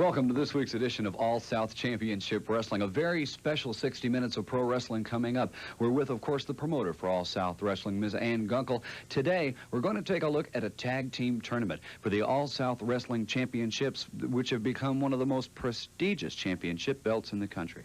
Welcome to this week's edition of All South Championship Wrestling. A very special 60 minutes of pro wrestling coming up. We're with, of course, the promoter for All South Wrestling, Ms. Ann Gunkel. Today, we're going to take a look at a tag team tournament for the All South Wrestling Championships, which have become one of the most prestigious championship belts in the country.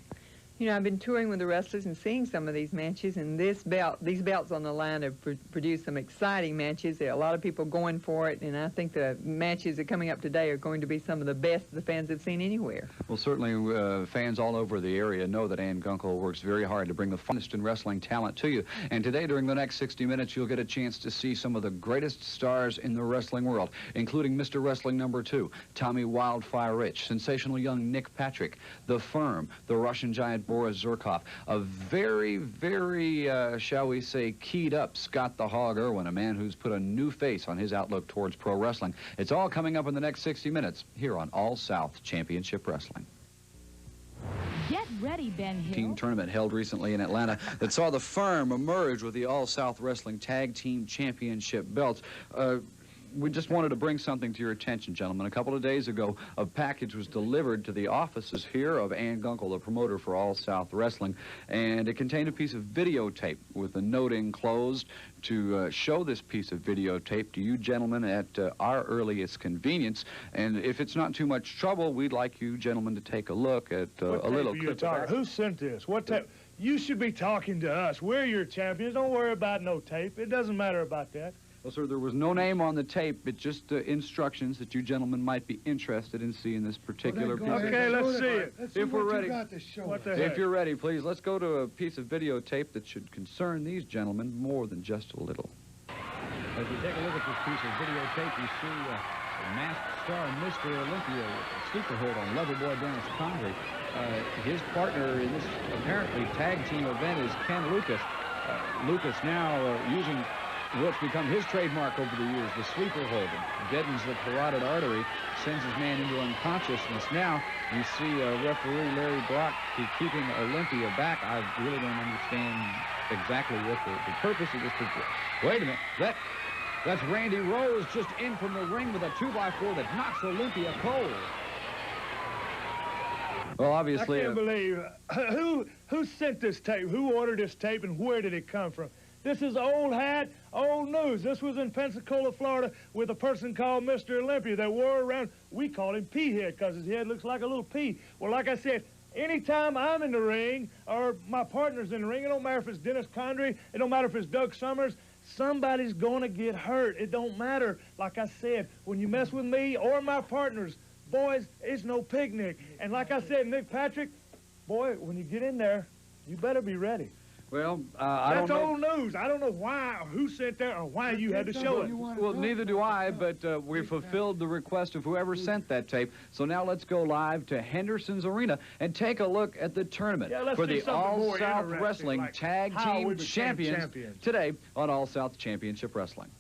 You know, I've been touring with the wrestlers and seeing some of these matches, and these belts on the line have produced some exciting matches. There are a lot of people going for it, and I think the matches that are coming up today are going to be some of the best the fans have seen anywhere. Well, certainly fans all over the area know that Ann Gunkel works very hard to bring the finest in wrestling talent to you. And today, during the next 60 minutes, you'll get a chance to see some of the greatest stars in the wrestling world, including Mr. Wrestling #2, Tommy Wildfire Rich, sensational young Nick Patrick, The Firm, the Russian giant Boris Zherkov, a very, shall we say, keyed up Scott the Hog Irwin, a man who's put a new face on his outlook towards pro wrestling. It's all coming up in the next 60 minutes here on All South Championship Wrestling. Get ready, Ben Hill. Team tournament held recently in Atlanta that saw the Firm emerge with the All South Wrestling Tag Team Championship belts. We just wanted to bring something to your attention, gentlemen. A couple of days ago, a package was delivered to the offices here of Ann Gunkel, the promoter for All South Wrestling, and it contained a piece of videotape with a note enclosed to show this piece of videotape to you gentlemen at our earliest convenience. And if it's not too much trouble, we'd like you gentlemen to take a look at a little clip. Who sent this? What tape? You should be talking to us. We're your champions. Don't worry about no tape. It doesn't matter about that. Well, sir, there was no name on the tape, but just instructions that you gentlemen might be interested in seeing this particular piece. Okay, let's see it. If we're ready. If you're ready, please, let's go to a piece of videotape that should concern these gentlemen more than just a little. As we take a look at this piece of videotape, you see the masked star, Mr. Olympia, with a sleeper hold on Loverboy Dennis Condrey. His partner in this apparently tag team event is Ken Lucas. Lucas now using what's become his trademark over the years, the sleeper hold. Deadens the carotid artery, sends his man into unconsciousness. Now you see referee Larry Brock keeping Olympia back. I really don't understand exactly what the purpose of this. Wait a minute, that's Randy Rose just in from the ring with a 2x4 that knocks Olympia cold. Well, obviously, I can't believe who sent this tape, who ordered this tape, and where did it come from? This is old hat, old news. This was in Pensacola, Florida, with a person called Mr. Olympia that wore around, we call him Pea Head, because his head looks like a little pea. Well, like I said, anytime I'm in the ring, or my partner's in the ring, it don't matter if it's Dennis Condrey, it don't matter if it's Doug Summers, somebody's going to get hurt. It don't matter. Like I said, when you mess with me or my partners, boys, it's no picnic. And like I said, Nick Patrick, boy, when you get in there, you better be ready. Well, I don't know. That's old news. I don't know who sent that or why you had to show it. Well, neither do I, but we fulfilled the request of whoever sent that tape. So now let's go live to Henderson's Arena and take a look at the tournament for the All South Wrestling like Tag Team Champions today on All South Championship Wrestling.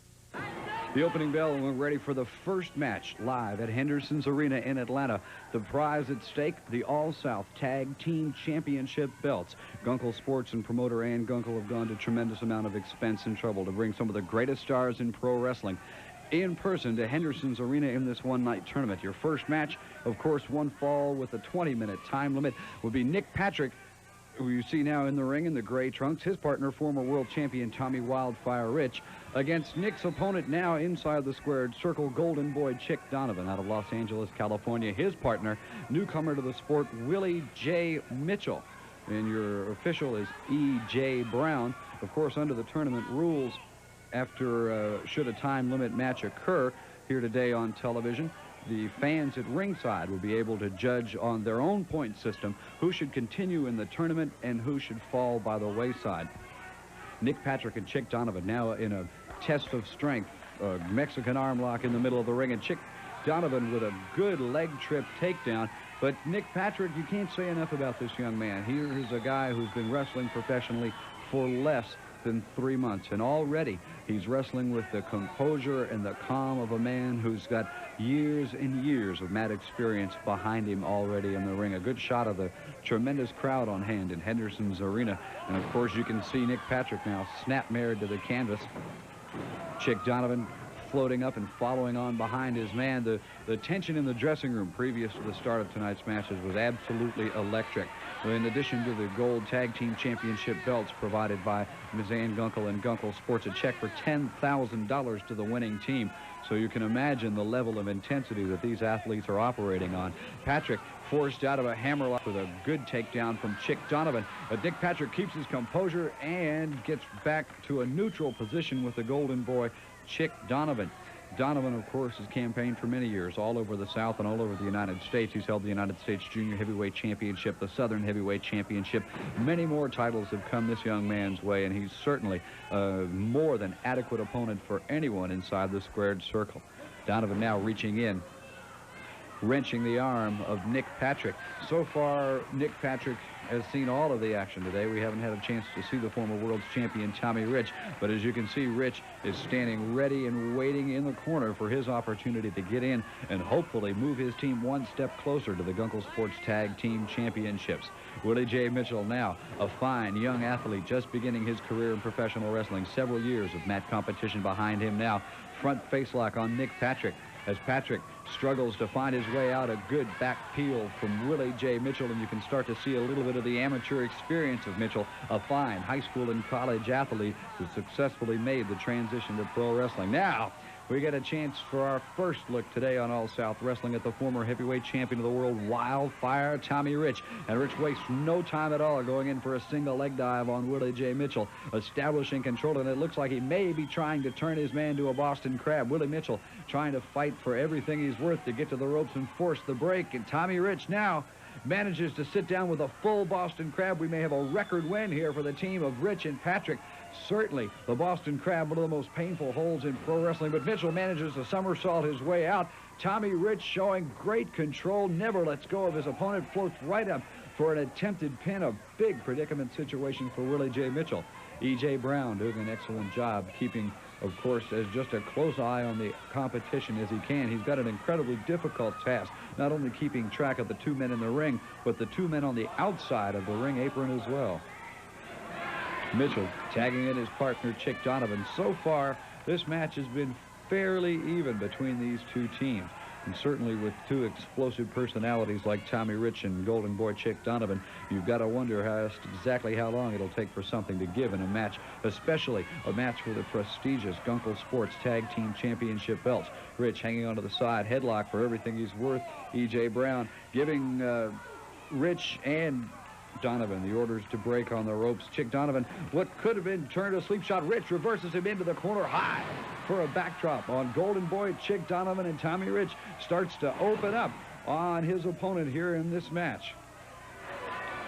The opening bell, and we're ready for the first match live at Henderson's Arena in Atlanta. The prize at stake, the All-South Tag Team Championship belts. Gunkel Sports and promoter Ann Gunkel have gone to a tremendous amount of expense and trouble to bring some of the greatest stars in pro wrestling in person to Henderson's Arena in this one-night tournament. Your first match, of course, one fall with a 20-minute time limit, will be Nick Patrick, who you see now in the ring in the gray trunks, his partner, former world champion Tommy Wildfire Rich, against Nick's opponent now inside the squared circle, Golden Boy Chick Donovan out of Los Angeles, California. His partner, newcomer to the sport, Willie J. Mitchell. And your official is E.J. Brown. Of course, under the tournament rules, after should a time limit match occur here today on television, the fans at ringside will be able to judge on their own point system who should continue in the tournament and who should fall by the wayside. Nick Patrick and Chick Donovan now in a test of strength, a Mexican arm lock in the middle of the ring, and Chick Donovan with a good leg trip takedown. But Nick Patrick, you can't say enough about this young man. Here is a guy who's been wrestling professionally for less than 3 months, and already he's wrestling with the composure and the calm of a man who's got years and years of mat experience behind him already in the ring. A good shot of the tremendous crowd on hand in Henderson's Arena, and of course you can see Nick Patrick now snap married to the canvas. Chick Donovan floating up and following on behind his man. The tension in the dressing room previous to the start of tonight's matches was absolutely electric. In addition to the gold tag team championship belts provided by Mazan Gunkel and Gunkel Sports, a check for $10,000 to the winning team. So you can imagine the level of intensity that these athletes are operating on. Patrick forced out of a hammerlock with a good takedown from Chick Donovan. But Nick Patrick keeps his composure and gets back to a neutral position with the golden boy, Chick Donovan. Donovan, of course, has campaigned for many years all over the South and all over the United States. He's held the United States Junior Heavyweight Championship, the Southern Heavyweight Championship. Many more titles have come this young man's way, and he's certainly a more than adequate opponent for anyone inside the squared circle. Donovan now reaching in, wrenching the arm of Nick Patrick. So far, Nick Patrick has seen all of the action today. We haven't had a chance to see the former world's champion, Tommy Rich, but as you can see, Rich is standing ready and waiting in the corner for his opportunity to get in and hopefully move his team one step closer to the Gunkel Sports Tag Team Championships. Willie J. Mitchell now, a fine young athlete just beginning his career in professional wrestling. Several years of mat competition behind him now. Front face lock on Nick Patrick as Patrick struggles to find his way out. A good back peel from Willie J. Mitchell, and you can start to see a little bit of the amateur experience of Mitchell, a fine high school and college athlete who successfully made the transition to pro wrestling. Now, we get a chance for our first look today on All South Wrestling at the former heavyweight champion of the world, Wildfire Tommy Rich. And Rich wastes no time at all going in for a single leg dive on Willie J. Mitchell, establishing control, and it looks like he may be trying to turn his man to a Boston Crab. Willie Mitchell trying to fight for everything he's worth to get to the ropes and force the break, and Tommy Rich now manages to sit down with a full Boston Crab. We may have a record win here for the team of Rich and Patrick. Certainly the Boston Crab, one of the most painful holds in pro wrestling, but Mitchell manages to somersault his way out. Tommy Rich showing great control, never lets go of his opponent, floats right up for an attempted pin. A big predicament situation for Willie J. Mitchell. E.J. Brown doing an excellent job keeping, of course, as just a close eye on the competition as he can. He's got an incredibly difficult task, not only keeping track of the two men in the ring, but the two men on the outside of the ring apron as well. Mitchell tagging in his partner, Chick Donovan. So far, this match has been fairly even between these two teams. And certainly with two explosive personalities like Tommy Rich and Golden Boy Chick Donovan, you've got to wonder exactly how long it'll take for something to give in a match, especially a match for the prestigious Gunkel Sports Tag Team Championship belts. Rich hanging onto the side, headlock for everything he's worth. E.J. Brown giving Rich and Donovan the orders to break on the ropes. Chick Donovan, what could have been turned a sleep shot. Rich reverses him into the corner high for a backdrop on Golden Boy Chick Donovan, and Tommy Rich starts to open up on his opponent here in this match.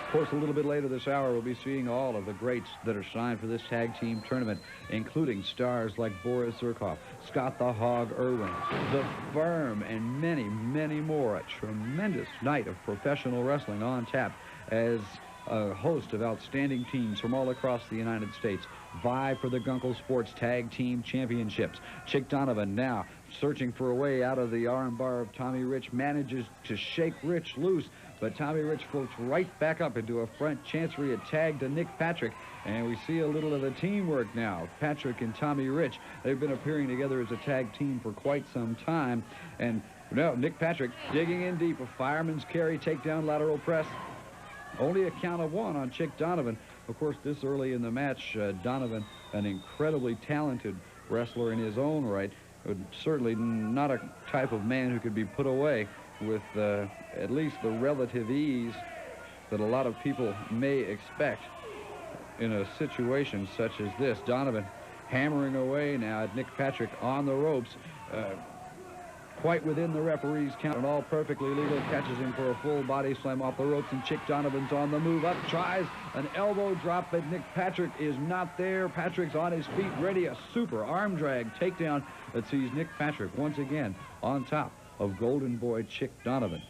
Of course, a little bit later this hour, we'll be seeing all of the greats that are signed for this tag team tournament, including stars like Boris Zerkoff, Scott the Hog Irwin, The Firm, and many, many more. A tremendous night of professional wrestling on tap as a host of outstanding teams from all across the United States vie for the Gunkel Sports Tag Team Championships. Chick Donovan now searching for a way out of the armbar of Tommy Rich, manages to shake Rich loose, but Tommy Rich floats right back up into a front chancery, a tag to Nick Patrick, and we see a little of the teamwork now. Patrick and Tommy Rich, they've been appearing together as a tag team for quite some time, and now Nick Patrick digging in deep, a fireman's carry, takedown, lateral press. Only a count of one on Chick Donovan. Of course, this early in the match, Donovan, an incredibly talented wrestler in his own right, certainly not a type of man who could be put away with at least the relative ease that a lot of people may expect in a situation such as this. Donovan hammering away now at Nick Patrick on the ropes. Quite within the referee's count and all perfectly legal, catches him for a full body slam off the ropes, and Chick Donovan's on the move up, tries an elbow drop, but Nick Patrick is not there. Patrick's on his feet, ready, a super arm drag takedown that sees Nick Patrick once again on top of Golden Boy Chick Donovan.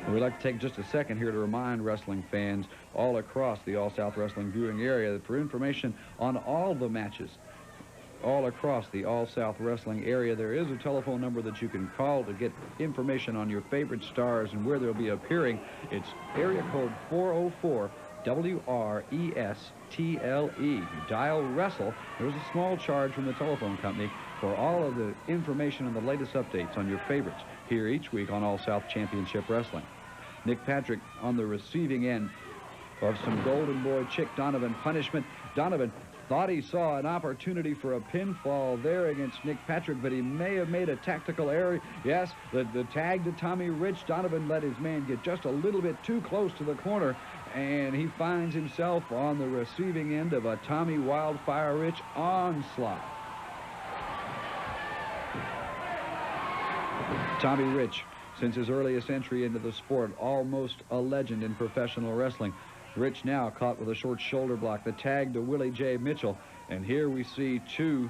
And we'd like to take just a second here to remind wrestling fans all across the All-South Wrestling viewing area that for information on all the matches all across the All-South Wrestling area, there is a telephone number that you can call to get information on your favorite stars and where they'll be appearing. It's area code W-R-E-S-T-L-E. You dial WRESTLE. There's a small charge from the telephone company for all of the information and the latest updates on your favorites here each week on All South Championship Wrestling. Nick Patrick on the receiving end of some Golden Boy Chick Donovan punishment. Donovan thought he saw an opportunity for a pinfall there against Nick Patrick, but he may have made a tactical error. Yes, the tag to Tommy Rich. Donovan let his man get just a little bit too close to the corner, and he finds himself on the receiving end of a Tommy Wildfire Rich onslaught. Tommy Rich, since his earliest entry into the sport, almost a legend in professional wrestling. Rich now caught with a short shoulder block, the tag to Willie J. Mitchell. And here we see two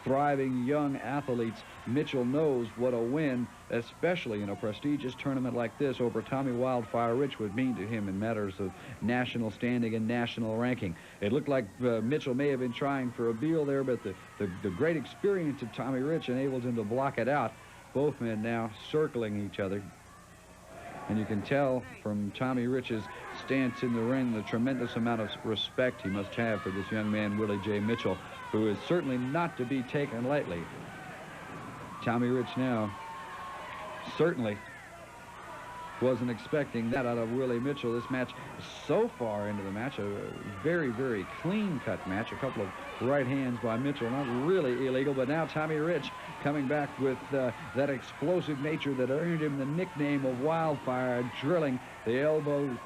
thriving young athletes. Mitchell knows what a win, especially in a prestigious tournament like this, over Tommy Wildfire Rich would mean to him in matters of national standing and national ranking. It looked like Mitchell may have been trying for a Beal there, but the great experience of Tommy Rich enabled him to block it out. Both men now circling each other. And you can tell from Tommy Rich's stance in the ring the tremendous amount of respect he must have for this young man, Willie J. Mitchell, who is certainly not to be taken lightly. Tommy Rich now certainly wasn't expecting that out of Willie Mitchell. This match, so far into the match, a very, very clean-cut match. A couple of right hands by Mitchell, not really illegal, but now Tommy Rich coming back with that explosive nature that earned him the nickname of Wildfire, drilling the elbow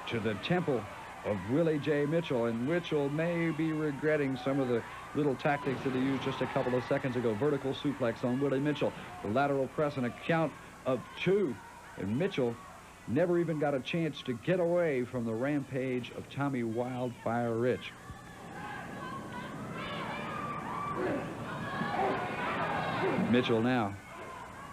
to the temple of Willie J. Mitchell. And Mitchell may be regretting some of the little tactics that he used just a couple of seconds ago. Vertical suplex on Willie Mitchell. The lateral press and a count of 2. And Mitchell never even got a chance to get away from the rampage of Tommy Wildfire Rich. Mitchell now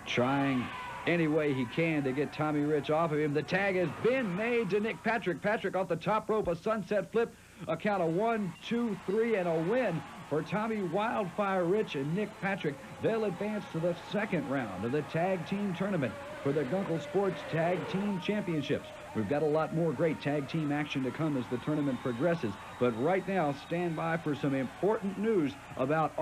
trying any way he can to get Tommy Rich off of him. The tag has been made to Nick Patrick. Patrick off the top rope, a sunset flip, a count of 1, 2, 3, and a win for Tommy Wildfire Rich and Nick Patrick. They'll advance to the second round of the tag team tournament for the Gunkel Sports Tag Team Championships. We've got a lot more great tag team action to come as the tournament progresses. But right now, stand by for some important news about